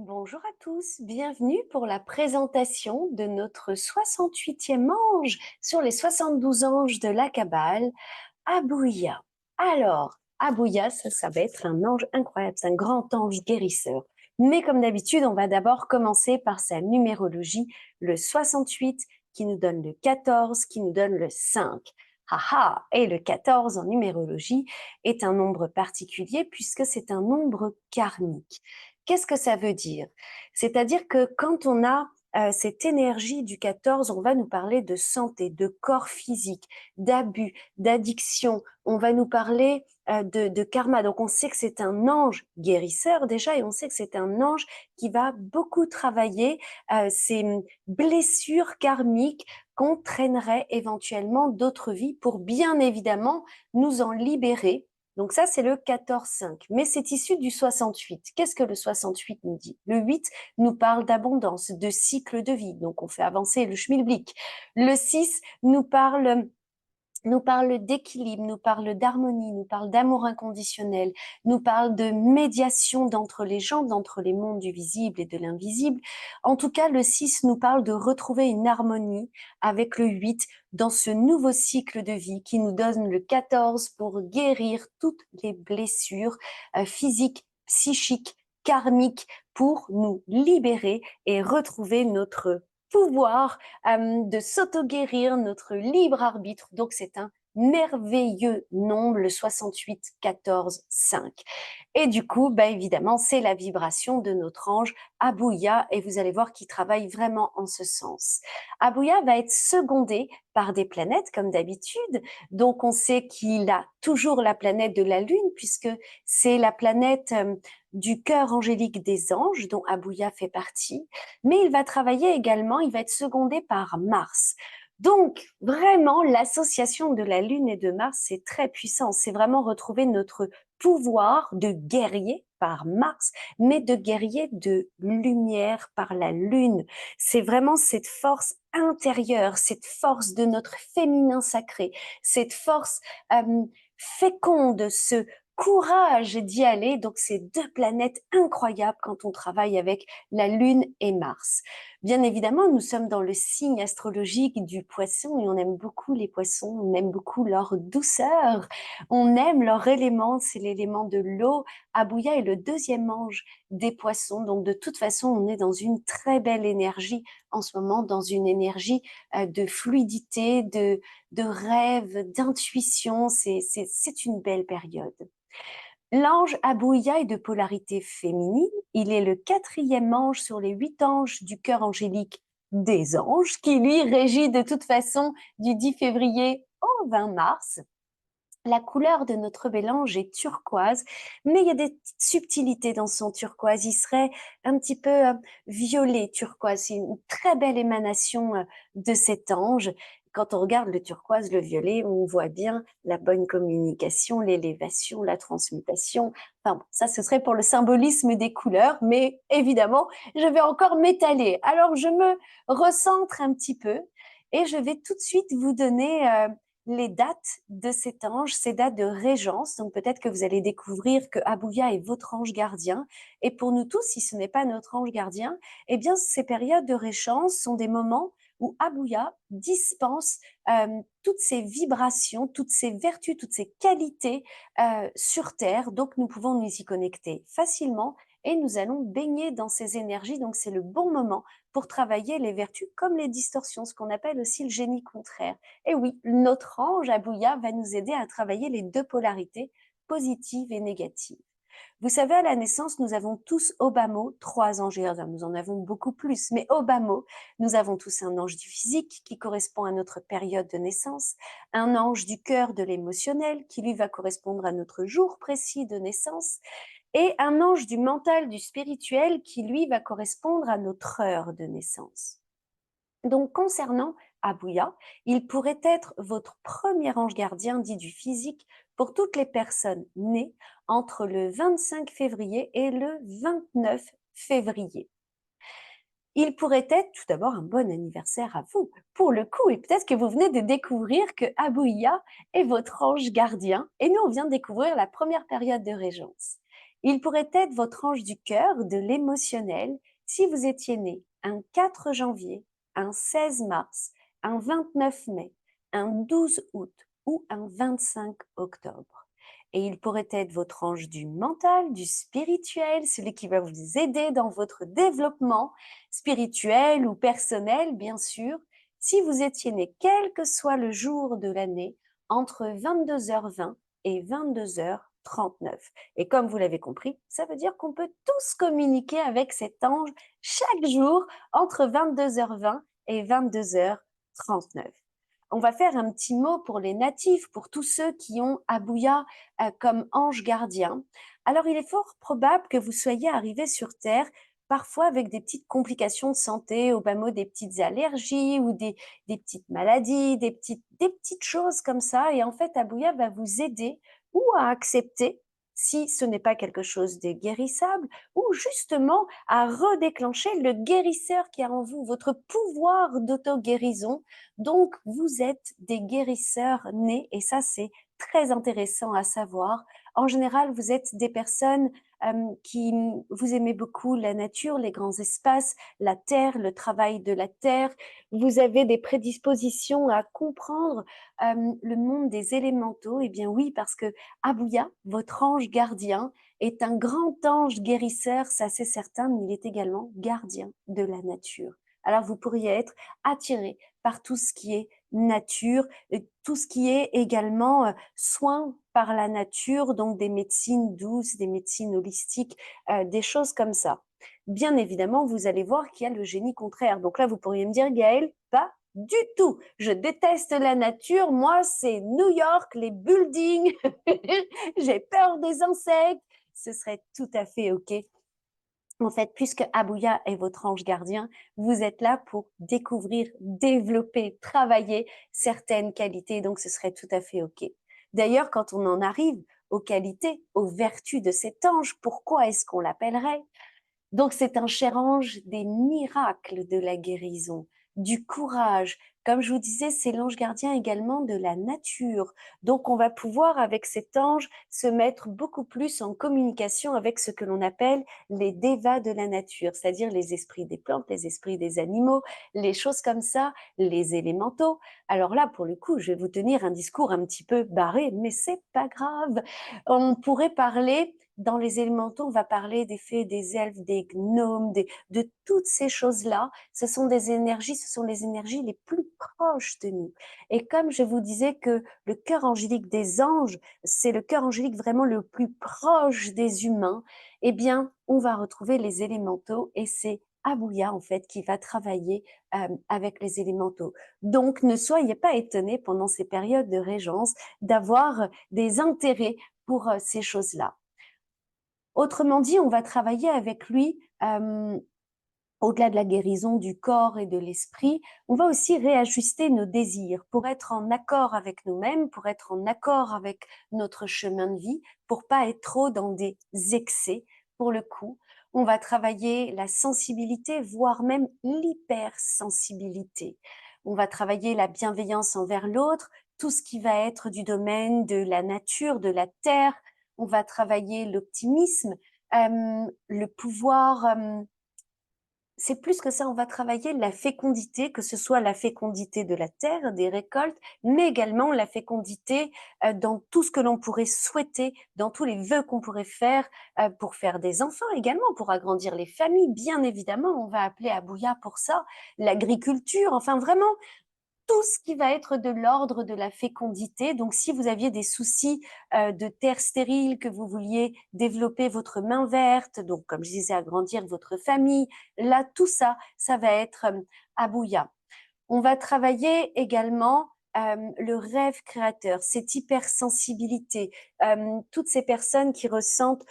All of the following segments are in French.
Bonjour à tous, bienvenue pour la présentation de notre 68e ange sur les 72 anges de la Kabbale, Abouya. Alors, Abouya, ça va être un ange incroyable, c'est un grand ange guérisseur. Mais comme d'habitude, on va d'abord commencer par sa numérologie, le 68 qui nous donne le 14, qui nous donne le 5. Haha, et le 14 en numérologie est un nombre particulier puisque c'est un nombre karmique. Qu'est-ce que ça veut dire? C'est-à-dire que quand on a cette énergie du 14, on va nous parler de santé, de corps physique, d'abus, d'addiction. On va nous parler de karma. Donc on sait que c'est un ange guérisseur déjà et on sait que c'est un ange qui va beaucoup travailler ces blessures karmiques qu'on traînerait éventuellement d'autres vies pour bien évidemment nous en libérer. Donc ça, c'est le 14-5, mais c'est issu du 68. Qu'est-ce que le 68 nous dit? Le 8 nous parle d'abondance, de cycle de vie, donc on fait avancer le schmilblick. Le 6 nous parle d'équilibre, nous parle d'harmonie, nous parle d'amour inconditionnel, nous parle de médiation d'entre les gens, d'entre les mondes du visible et de l'invisible. En tout cas, le 6 nous parle de retrouver une harmonie avec le 8 dans ce nouveau cycle de vie qui nous donne le 14 pour guérir toutes les blessures physiques, psychiques, karmiques, pour nous libérer et retrouver notre pouvoir de s'auto-guérir, notre libre arbitre. Donc, c'est un merveilleux nombre, le 68, 14, 5. Et du coup, bah, évidemment, c'est la vibration de notre ange Abouya et vous allez voir qu'il travaille vraiment en ce sens. Abouya va être secondé par des planètes comme d'habitude. Donc, on sait qu'il a toujours la planète de la Lune puisque c'est la planète du cœur angélique des anges dont Abouya fait partie. Mais il va travailler également, il va être secondé par Mars. Donc, vraiment, l'association de la Lune et de Mars, c'est très puissant. C'est vraiment retrouver notre pouvoir de guerrier par Mars, mais de guerrier de lumière par la Lune. C'est vraiment cette force intérieure, cette force de notre féminin sacré, cette force féconde, ce courage d'y aller. Donc, c'est deux planètes incroyables quand on travaille avec la Lune et Mars. Bien évidemment, nous sommes dans le signe astrologique du poisson et on aime beaucoup les poissons, on aime beaucoup leur douceur, on aime leur élément, c'est l'élément de l'eau. Abouya est le deuxième ange des poissons, donc de toute façon, on est dans une très belle énergie en ce moment, dans une énergie de fluidité, de rêve, d'intuition, c'est une belle période. L'ange Abouya est de polarité féminine. Il est le quatrième ange sur les 8 anges du cœur angélique des anges, qui lui régit de toute façon du 10 février au 20 mars. La couleur de notre bel ange est turquoise, mais il y a des petites subtilités dans son turquoise. Il serait un petit peu violet turquoise. C'est une très belle émanation de cet ange. Quand on regarde le turquoise, le violet, on voit bien la bonne communication, l'élévation, la transmutation. Enfin bon, ça, ce serait pour le symbolisme des couleurs, mais évidemment, je vais encore m'étaler. Alors, je me recentre un petit peu et je vais tout de suite vous donner les dates de cet ange, ces dates de régence. Donc peut-être que vous allez découvrir que Abouya est votre ange gardien. Et pour nous tous, si ce n'est pas notre ange gardien, eh bien ces périodes de régence sont des moments où Abouya dispense toutes ces vibrations, toutes ces vertus, toutes ces qualités sur Terre. Donc nous pouvons nous y connecter facilement et nous allons baigner dans ces énergies. Donc c'est le bon moment pour travailler les vertus comme les distorsions, ce qu'on appelle aussi le génie contraire. Et oui, notre ange Abouya va nous aider à travailler les deux polarités, positives et négatives. Vous savez, à la naissance, nous avons tous au bas mot 3 anges gardiens. Nous en avons beaucoup plus, mais au bas mot, nous avons tous un ange du physique qui correspond à notre période de naissance, un ange du cœur de l'émotionnel qui lui va correspondre à notre jour précis de naissance, et un ange du mental, du spirituel qui lui va correspondre à notre heure de naissance. Donc, concernant Abouya, il pourrait être votre premier ange gardien dit du physique pour toutes les personnes nées entre le 25 février et le 29 février. Il pourrait être tout d'abord un bon anniversaire à vous, pour le coup, et peut-être que vous venez de découvrir que Abouya est votre ange gardien, et nous, on vient de découvrir la première période de régence. Il pourrait être votre ange du cœur, de l'émotionnel, si vous étiez né un 4 janvier, un 16 mars, un 29 mai, un 12 août ou un 25 octobre. Et il pourrait être votre ange du mental, du spirituel, celui qui va vous aider dans votre développement spirituel ou personnel, bien sûr, si vous étiez né, quel que soit le jour de l'année, entre 22h20 et 22h39. Et comme vous l'avez compris, ça veut dire qu'on peut tous communiquer avec cet ange chaque jour entre 22h20 et 22h39. On va faire un petit mot pour les natifs, pour tous ceux qui ont Abouya comme ange gardien. Alors, il est fort probable que vous soyez arrivé sur Terre parfois avec des petites complications de santé, au bas mot des petites allergies ou des petites maladies, des petites choses comme ça. Et en fait, Abouya va vous aider ou à accepter si ce n'est pas quelque chose de guérissable, ou justement à redéclencher le guérisseur qui est en vous, votre pouvoir d'auto-guérison. Donc, vous êtes des guérisseurs nés, et ça, c'est très intéressant à savoir. En général, vous êtes des personnes qui vous aimez beaucoup la nature, les grands espaces, la terre, le travail de la terre. Vous avez des prédispositions à comprendre le monde des élémentaux. Eh bien oui, parce que Abouya, votre ange gardien, est un grand ange guérisseur, ça c'est certain, mais il est également gardien de la nature. Alors vous pourriez être attiré par tout ce qui est nature, tout ce qui est également soin par la nature, donc des médecines douces, des médecines holistiques, des choses comme ça. Bien évidemment, vous allez voir qu'il y a le génie contraire. Donc là, vous pourriez me dire, Gaëlle, pas du tout. Je déteste la nature. Moi, c'est New York, les buildings. J'ai peur des insectes. Ce serait tout à fait OK. En fait, puisque Abouya est votre ange gardien, vous êtes là pour découvrir, développer, travailler certaines qualités. Donc, ce serait tout à fait OK. D'ailleurs, quand on en arrive aux qualités, aux vertus de cet ange, pourquoi est-ce qu'on l'appellerait? Donc, c'est un cher ange des miracles de la guérison, du courage. Comme je vous disais, c'est l'ange gardien également de la nature. Donc, on va pouvoir, avec cet ange, se mettre beaucoup plus en communication avec ce que l'on appelle les dévas de la nature, c'est-à-dire les esprits des plantes, les esprits des animaux, les choses comme ça, les élémentaux. Alors là, pour le coup, je vais vous tenir un discours un petit peu barré, mais c'est pas grave. On pourrait parler dans les élémentaux, on va parler des fées, des elfes, des gnomes, de toutes ces choses-là. Ce sont des énergies, ce sont les énergies les plus proches de nous. Et comme je vous disais que le cœur angélique des anges, c'est le cœur angélique vraiment le plus proche des humains, eh bien, on va retrouver les élémentaux et c'est Abouya, en fait, qui va travailler avec les élémentaux. Donc, ne soyez pas étonnés pendant ces périodes de régence d'avoir des intérêts pour ces choses-là. Autrement dit, on va travailler avec lui, au-delà de la guérison du corps et de l'esprit, on va aussi réajuster nos désirs pour être en accord avec nous-mêmes, pour être en accord avec notre chemin de vie, pour pas être trop dans des excès. Pour le coup, on va travailler la sensibilité, voire même l'hypersensibilité. On va travailler la bienveillance envers l'autre, tout ce qui va être du domaine de la nature, de la terre. On va travailler l'optimisme, le pouvoir. C'est plus que ça, on va travailler la fécondité, que ce soit la fécondité de la terre, des récoltes, mais également la fécondité dans tout ce que l'on pourrait souhaiter, dans tous les vœux qu'on pourrait faire pour faire des enfants également, pour agrandir les familles. Bien évidemment, on va appeler Abouya pour ça, l'agriculture, enfin vraiment tout ce qui va être de l'ordre de la fécondité. Donc, si vous aviez des soucis de terre stérile, que vous vouliez développer votre main verte, donc comme je disais, agrandir votre famille, là, tout ça, ça va être Abouya. On va travailler également le rêve créateur, cette hypersensibilité, toutes ces personnes qui ressentent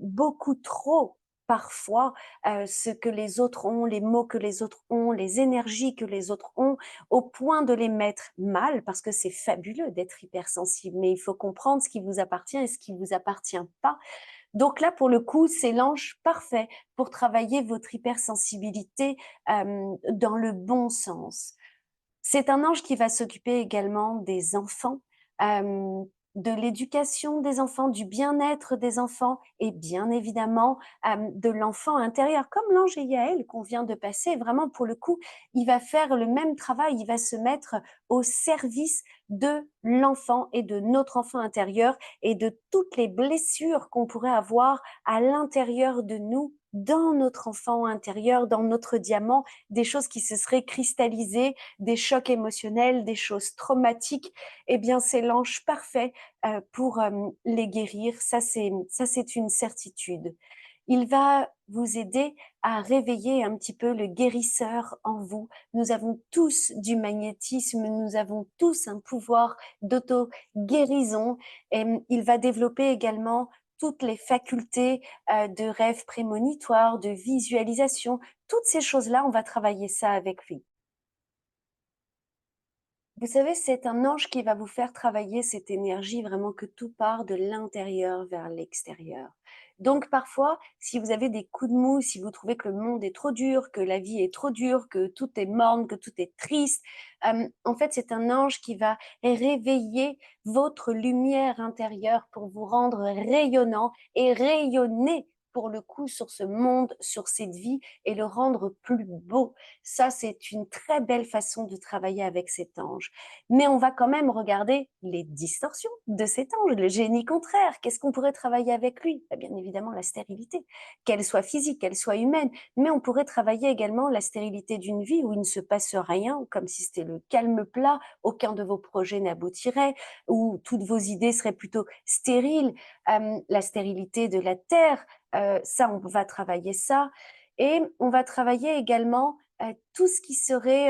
beaucoup trop parfois ce que les autres ont, les mots que les autres ont, les énergies que les autres ont, au point de les mettre mal, parce que c'est fabuleux d'être hypersensible, mais il faut comprendre ce qui vous appartient et ce qui ne vous appartient pas. Donc là, pour le coup, c'est l'ange parfait pour travailler votre hypersensibilité dans le bon sens. C'est un ange qui va s'occuper également des enfants, de l'éducation des enfants, du bien-être des enfants et bien évidemment de l'enfant intérieur. Comme l'ange Yaël qu'on vient de passer, vraiment pour le coup, il va faire le même travail, il va se mettre au service de l'enfant et de notre enfant intérieur et de toutes les blessures qu'on pourrait avoir à l'intérieur de nous, dans notre enfant intérieur, dans notre diamant, des choses qui se seraient cristallisées, des chocs émotionnels, des choses traumatiques. Eh bien, c'est l'ange parfait pour les guérir. Ça, c'est une certitude. Il va vous aider à réveiller un petit peu le guérisseur en vous. Nous avons tous du magnétisme, nous avons tous un pouvoir d'auto-guérison et il va développer également toutes les facultés de rêve prémonitoire, de visualisation. Toutes ces choses-là, on va travailler ça avec lui. Vous savez, c'est un ange qui va vous faire travailler cette énergie, vraiment que tout part de l'intérieur vers l'extérieur. Donc parfois, si vous avez des coups de mou, si vous trouvez que le monde est trop dur, que la vie est trop dure, que tout est morne, que tout est triste, en fait, c'est un ange qui va réveiller votre lumière intérieure pour vous rendre rayonnant et rayonner pour le coup sur ce monde, sur cette vie et le rendre plus beau. Ça, c'est une très belle façon de travailler avec cet ange. Mais on va quand même regarder les distorsions de cet ange, le génie contraire. Qu'est-ce qu'on pourrait travailler avec lui? Bien évidemment, la stérilité, qu'elle soit physique, qu'elle soit humaine. Mais on pourrait travailler également la stérilité d'une vie où il ne se passe rien, comme si c'était le calme plat, aucun de vos projets n'aboutirait, où toutes vos idées seraient plutôt stériles. La stérilité de la terre, ça, on va travailler ça. Et on va travailler également tout ce qui serait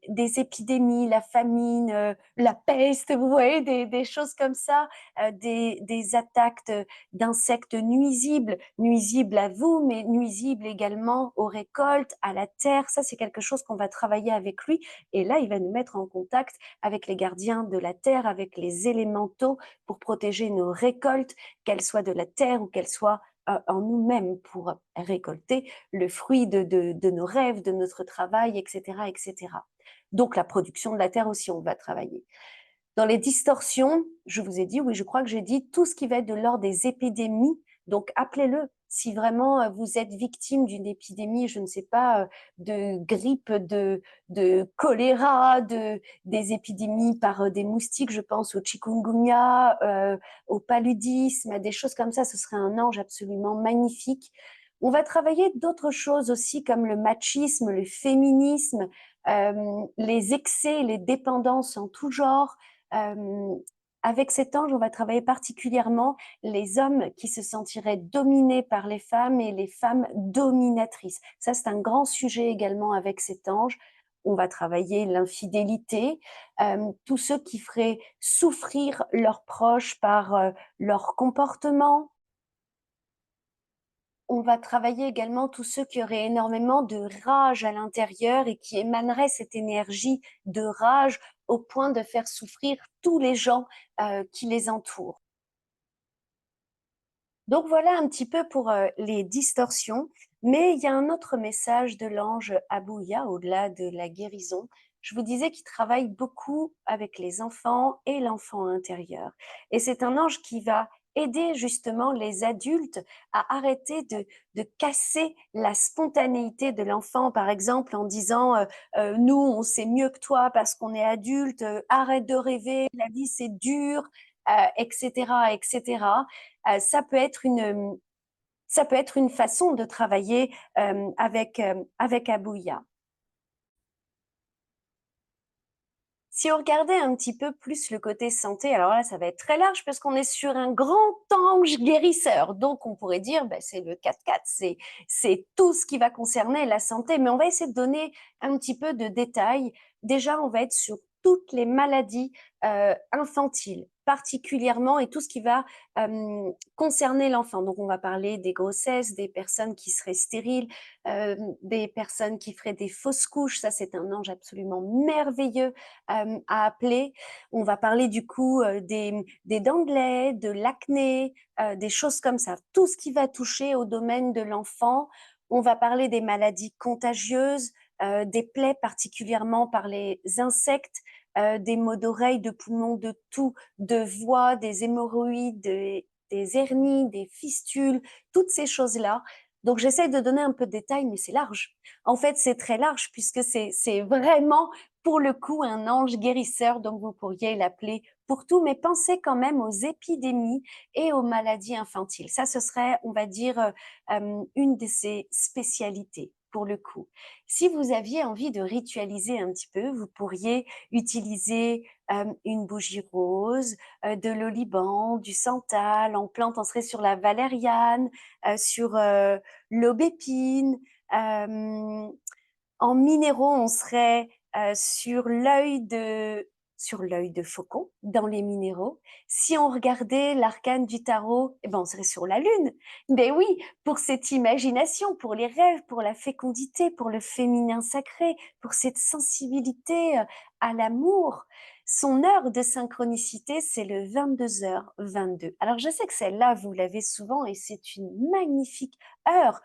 des épidémies, la famine, la peste, vous voyez, des choses comme ça, des attaques d'insectes nuisibles, nuisibles à vous, mais nuisibles également aux récoltes, à la terre. Ça, c'est quelque chose qu'on va travailler avec lui. Et là, il va nous mettre en contact avec les gardiens de la terre, avec les élémentaux pour protéger nos récoltes, qu'elles soient de la terre ou qu'elles soient en nous-mêmes pour récolter le fruit de nos rêves, de notre travail, etc., etc. Donc la production de la terre aussi, on va travailler. Dans les distorsions, je vous ai dit, oui, je crois que j'ai dit tout ce qui va être de l'ordre des épidémies. Donc, appelez-le. Si vraiment vous êtes victime d'une épidémie, je ne sais pas, de grippe, de choléra, des épidémies par des moustiques, je pense au chikungunya, au paludisme, à des choses comme ça, ce serait un ange absolument magnifique. On va travailler d'autres choses aussi comme le machisme, le féminisme, les excès, les dépendances en tout genre. Euh, Avec cet ange, on va travailler particulièrement les hommes qui se sentiraient dominés par les femmes et les femmes dominatrices. Ça, c'est un grand sujet également avec cet ange. On va travailler l'infidélité, tous ceux qui feraient souffrir leurs proches par leur comportement. On va travailler également tous ceux qui auraient énormément de rage à l'intérieur et qui émaneraient cette énergie de rage au point de faire souffrir tous les gens qui les entourent. Donc voilà un petit peu pour les distorsions, mais il y a un autre message de l'ange Abouya au-delà de la guérison. Je vous disais qu'il travaille beaucoup avec les enfants et l'enfant intérieur. Et c'est un ange qui va aider justement les adultes à arrêter de casser la spontanéité de l'enfant, par exemple en disant nous, on sait mieux que toi parce qu'on est adulte, arrête de rêver, la vie c'est dur, etc., etc. Ça peut être une façon de travailler avec Abouya. Si on regardait un petit peu plus le côté santé, alors là, ça va être très large parce qu'on est sur un grand ange guérisseur. Donc, on pourrait dire, ben, c'est le 4-4, c'est tout ce qui va concerner la santé. Mais on va essayer de donner un petit peu de détails. Déjà, on va être sur toutes les maladies infantiles particulièrement et tout ce qui va concerner l'enfant. Donc, on va parler des grossesses, des personnes qui seraient stériles, des personnes qui feraient des fausses couches. Ça, c'est un ange absolument merveilleux à appeler. On va parler du coup des dents de lait, de l'acné, des choses comme ça. Tout ce qui va toucher au domaine de l'enfant. On va parler des maladies contagieuses, des plaies particulièrement par les insectes, des maux d'oreille, de poumons, de tout, de voix, des hémorroïdes, des hernies, des fistules, toutes ces choses-là. Donc, j'essaie de donner un peu de détails, mais c'est large. En fait, c'est très large puisque c'est vraiment, pour le coup, un ange guérisseur. Donc, vous pourriez l'appeler pour tout, mais pensez quand même aux épidémies et aux maladies infantiles. Ça, ce serait, on va dire, une de ses spécialités, pour le coup. Si vous aviez envie de ritualiser un petit peu, vous pourriez utiliser une bougie rose, de l'oliban, du santal. En plante, on serait sur la valériane, sur l'aubépine. Euh, En minéraux, on serait sur l'œil de faucon dans les minéraux. Si on regardait l'arcane du tarot, eh ben on serait sur la lune. Mais oui, pour cette imagination, pour les rêves, pour la fécondité, pour le féminin sacré, pour cette sensibilité à l'amour. Son heure de synchronicité, c'est le 22h22. Alors je sais que celle-là, vous l'avez souvent et c'est une magnifique heure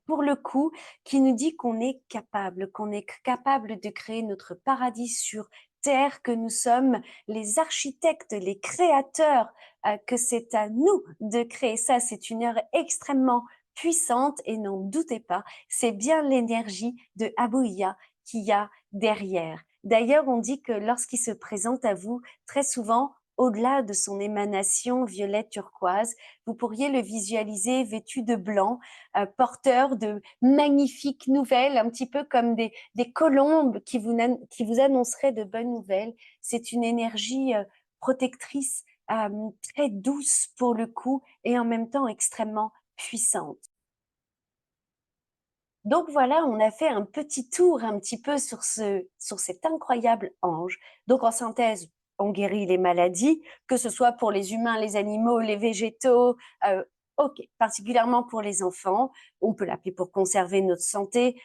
pour le coup qui nous dit qu'on est capable de créer notre paradis sur terre, que nous sommes les architectes, les créateurs, que c'est à nous de créer ça. C'est une heure extrêmement puissante et n'en doutez pas, c'est bien l'énergie de Abouya qu'il y a derrière. D'ailleurs, on dit que lorsqu'il se présente à vous, très souvent, au-delà de son émanation violette turquoise, vous pourriez le visualiser vêtu de blanc, porteur de magnifiques nouvelles, un petit peu comme des colombes qui vous annonceraient de bonnes nouvelles. C'est une énergie protectrice, très douce pour le coup et en même temps extrêmement puissante. Donc voilà, on a fait un petit tour un petit peu sur cet incroyable ange. Donc en synthèse, on guérit les maladies, que ce soit pour les humains, les animaux, les végétaux, ok, particulièrement pour les enfants. On peut l'appeler pour conserver notre santé,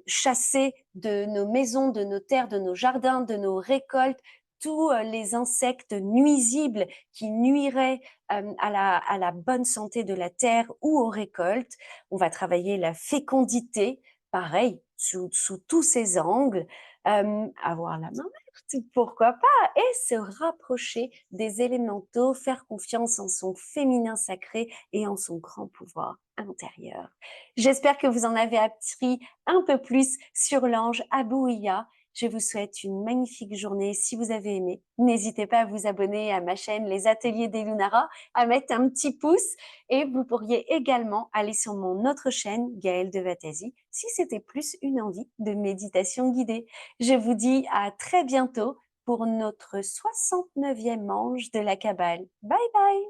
chasser de nos maisons, de nos terres, de nos jardins, de nos récoltes, tous les insectes nuisibles qui nuiraient à la bonne santé de la terre ou aux récoltes. On va travailler la fécondité, pareil, sous tous ses angles, avoir la main verte, pourquoi pas, et se rapprocher des élémentaux, faire confiance en son féminin sacré et en son grand pouvoir intérieur. J'espère que vous en avez appris un peu plus sur l'ange Abouia. Je vous souhaite une magnifique journée. Si vous avez aimé, n'hésitez pas à vous abonner à ma chaîne Les Ateliers des Lunara, à mettre un petit pouce et vous pourriez également aller sur mon autre chaîne, Gaëlle de Vatasi, si c'était plus une envie de méditation guidée. Je vous dis à très bientôt pour notre 69e ange de la Kabbale. Bye bye!